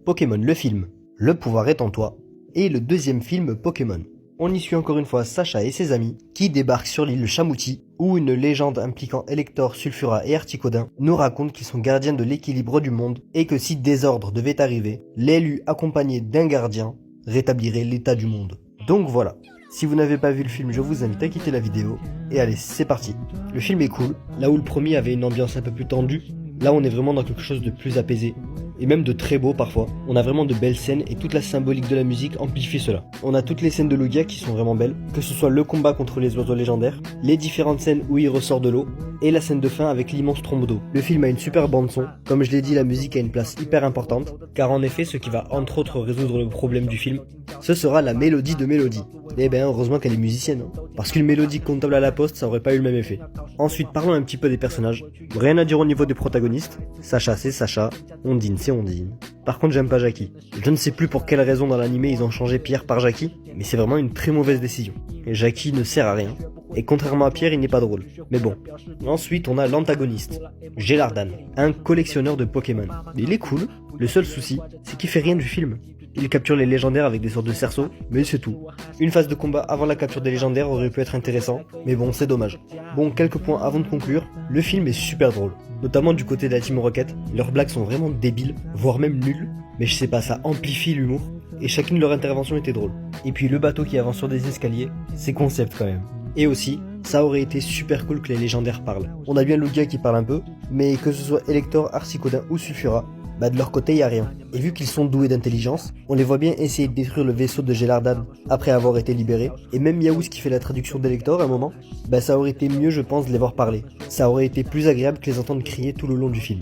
Pokémon le film, Le pouvoir est en toi, et le deuxième film Pokémon. On y suit encore une fois Sacha et ses amis qui débarquent sur l'île Chamouti où une légende impliquant Elector, Sulfura et Articodin nous raconte qu'ils sont gardiens de l'équilibre du monde et que si désordre devait arriver, l'élu accompagné d'un gardien rétablirait l'état du monde. Donc voilà, si vous n'avez pas vu le film, je vous invite à quitter la vidéo et allez, c'est parti. Le film est cool, là où le premier avait une ambiance un peu plus tendue, là on est vraiment dans quelque chose de plus apaisé. Et même de très beau parfois. On a vraiment de belles scènes et toute la symbolique de la musique amplifie cela. On a toutes les scènes de Lugia qui sont vraiment belles, que ce soit le combat contre les oiseaux légendaires, les différentes scènes où il ressort de l'eau, et la scène de fin avec l'immense trompe d'eau. Le film a une super bande son, comme je l'ai dit, la musique a une place hyper importante, car en effet ce qui va entre autres résoudre le problème du film, ce sera la mélodie de Mélodie. Et ben heureusement qu'elle est musicienne, hein. Parce qu'une mélodie comptable à la poste ça aurait pas eu le même effet. Ensuite parlons un petit peu des personnages, rien à dire au niveau des protagonistes, Sacha c'est Sacha, Ondine c'est Ondine. Par contre j'aime pas Jackie, je ne sais plus pour quelle raison dans l'animé ils ont changé Pierre par Jackie, mais c'est vraiment une très mauvaise décision. Et Jackie ne sert à rien, et contrairement à Pierre il n'est pas drôle, mais bon. Ensuite on a l'antagoniste, Gélardan, un collectionneur de Pokémon. Il est cool, le seul souci c'est qu'il fait rien du film. Il capture les légendaires avec des sortes de cerceaux, mais c'est tout. Une phase de combat avant la capture des légendaires aurait pu être intéressant, mais bon, c'est dommage. Bon, quelques points avant de conclure, le film est super drôle. Notamment du côté de la Team Rocket, leurs blagues sont vraiment débiles, voire même nulles, mais je sais pas, ça amplifie l'humour, et chacune de leurs interventions était drôle. Et puis le bateau qui avance sur des escaliers, c'est concept quand même. Et aussi, ça aurait été super cool que les légendaires parlent. On a bien Lugia qui parle un peu, mais que ce soit Elector, Articodin ou Sulfura, bah de leur côté y a rien. Et vu qu'ils sont doués d'intelligence, on les voit bien essayer de détruire le vaisseau de Gélardan après avoir été libérés. Et même Yaouz qui fait la traduction d'Elector à un moment, bah ça aurait été mieux je pense de les voir parler. Ça aurait été plus agréable que les entendre crier tout le long du film.